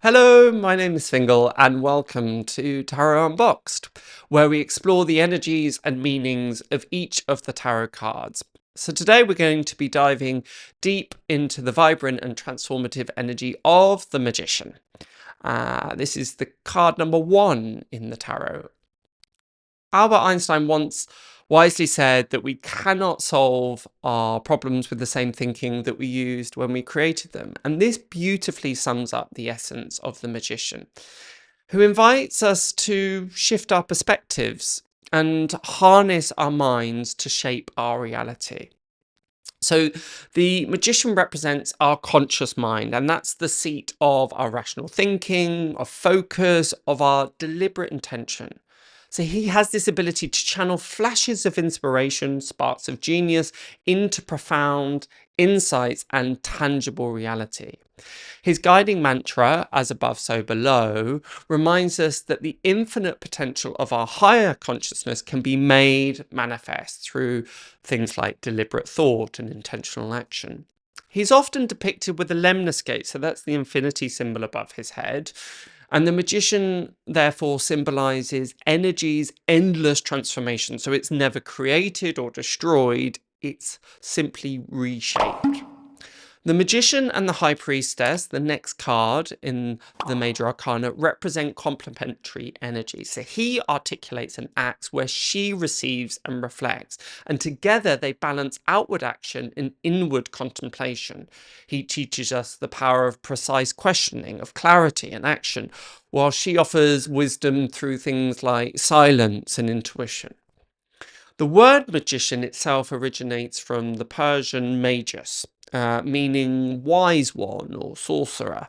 Hello, my name is Fiongal and welcome to Tarot Unboxed, where we explore the energies and meanings of each of the tarot cards. So today we're going to be diving deep into the vibrant and transformative energy of the Magician. This is the card number 1 in the tarot. Albert Einstein once wisely said that we cannot solve our problems with the same thinking that we used when we created them. And this beautifully sums up the essence of the Magician, who invites us to shift our perspectives and harness our minds to shape our reality. So the Magician represents our conscious mind, and that's the seat of our rational thinking, of focus, of our deliberate intention. So he has this ability to channel flashes of inspiration, sparks of genius, into profound insights and tangible reality. His guiding mantra, as above, so below, reminds us that the infinite potential of our higher consciousness can be made manifest through things like deliberate thought and intentional action. He's often depicted with a lemniscate, so that's the infinity symbol above his head. And the Magician, therefore, symbolises energy's endless transformation. So it's never created or destroyed, it's simply reshaped. The Magician and the High Priestess, the next card in the Major Arcana, represent complementary energy. So he articulates and acts where she receives and reflects, and together they balance outward action and inward contemplation. He teaches us the power of precise questioning, of clarity and action, while she offers wisdom through things like silence and intuition. The word magician itself originates from the Persian magus, meaning wise one or sorcerer,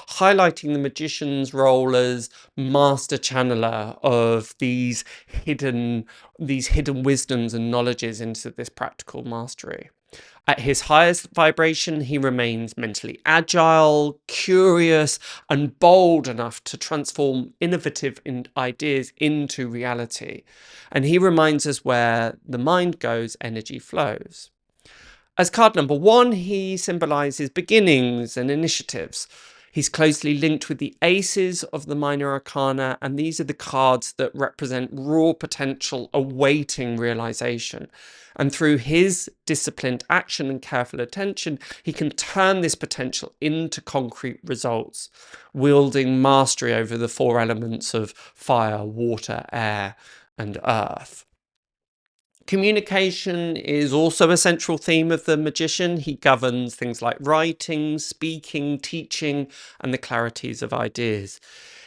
highlighting the magician's role as master channeler of these hidden wisdoms and knowledges into this practical mastery. At his highest vibration, he remains mentally agile, curious, and bold enough to transform innovative ideas into reality. And he reminds us where the mind goes, energy flows. As card number 1, he symbolises beginnings and initiatives. He's closely linked with the aces of the minor arcana, and these are the cards that represent raw potential awaiting realization. And through his disciplined action and careful attention, he can turn this potential into concrete results, wielding mastery over the 4 elements of fire, water, air, and earth. Communication is also a central theme of the Magician. He governs things like writing, speaking, teaching, and the clarities of ideas.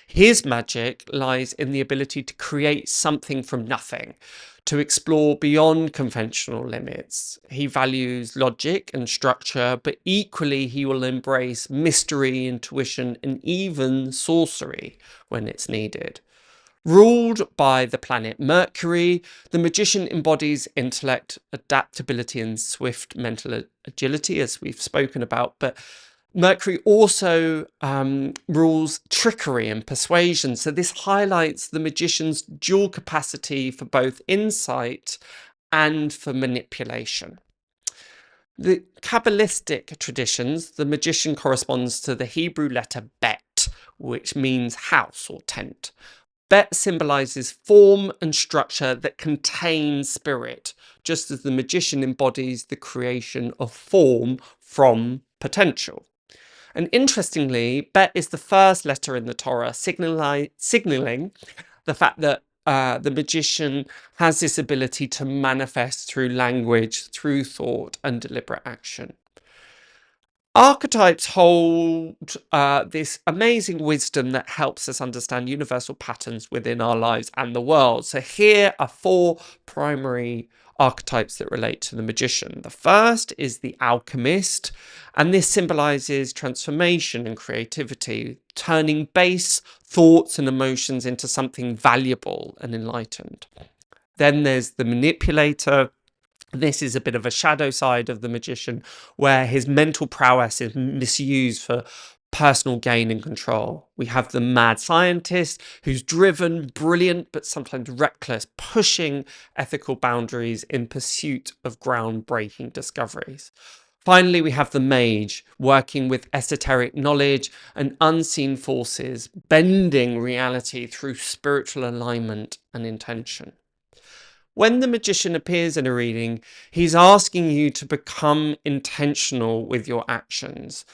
His magic lies in the ability to create something from nothing, to explore beyond conventional limits. He values logic and structure, but equally he will embrace mystery, intuition, and even sorcery when it's needed. Ruled by the planet Mercury, the Magician embodies intellect, adaptability, and swift mental agility, as we've spoken about. But Mercury also rules trickery and persuasion. So this highlights the Magician's dual capacity for both insight and for manipulation. The Kabbalistic traditions, the Magician corresponds to the Hebrew letter Bet, which means house or tent. Bet symbolises form and structure that contain spirit, just as the Magician embodies the creation of form from potential. And interestingly, Bet is the first letter in the Torah, signalling the fact that the Magician has this ability to manifest through language, through thought, and deliberate action. Archetypes hold this amazing wisdom that helps us understand universal patterns within our lives and the world. So here are 4 primary archetypes that relate to the Magician. The first is the alchemist, and this symbolises transformation and creativity, turning base thoughts and emotions into something valuable and enlightened. Then there's the manipulator. This is a bit of a shadow side of the Magician, where his mental prowess is misused for personal gain and control. We have the mad scientist, who's driven, brilliant, but sometimes reckless, pushing ethical boundaries in pursuit of groundbreaking discoveries. Finally, we have the mage, working with esoteric knowledge and unseen forces, bending reality through spiritual alignment and intention. When the magician appears in a reading, he's asking you to become intentional with your actions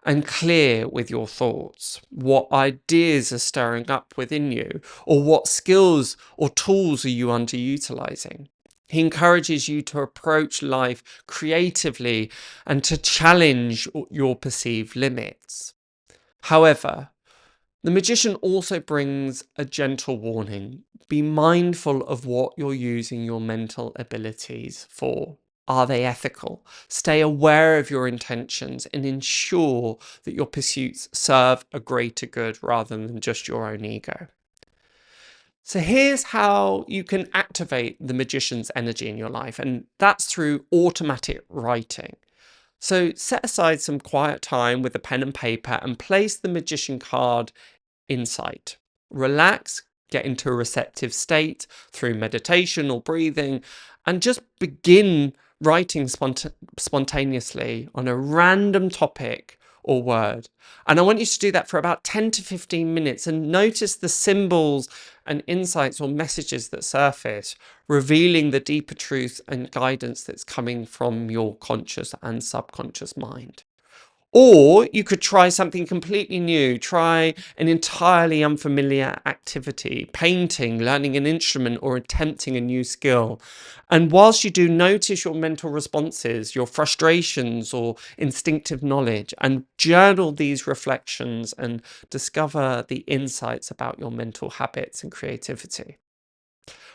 and clear with your thoughts. What ideas are stirring up within you, or what skills or tools are you underutilizing? He encourages you to approach life creatively and to challenge your perceived limits. However, the magician also brings a gentle warning. Be mindful of what you're using your mental abilities for. Are they ethical? Stay aware of your intentions and ensure that your pursuits serve a greater good rather than just your own ego. So here's how you can activate the magician's energy in your life, and that's through automatic writing. So set aside some quiet time with a pen and paper and place the magician card in sight. Relax, get into a receptive state through meditation or breathing, and just begin writing spontaneously on a random topic or word. And I want you to do that for about 10 to 15 minutes and notice the symbols and insights or messages that surface, revealing the deeper truth and guidance that's coming from your conscious and subconscious mind. Or you could try something completely new, try an entirely unfamiliar activity, painting, learning an instrument, or attempting a new skill. And whilst you do, notice your mental responses, your frustrations or instinctive knowledge, and journal these reflections and discover the insights about your mental habits and creativity.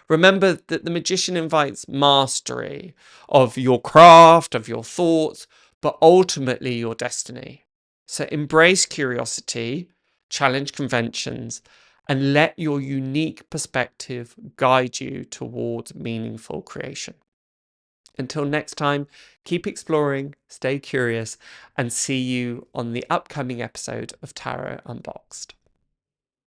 Remember that the magician invites mastery of your craft, of your thoughts, but ultimately your destiny. So embrace curiosity, challenge conventions, and let your unique perspective guide you towards meaningful creation. Until next time, keep exploring, stay curious, and see you on the upcoming episode of Tarot Unboxed.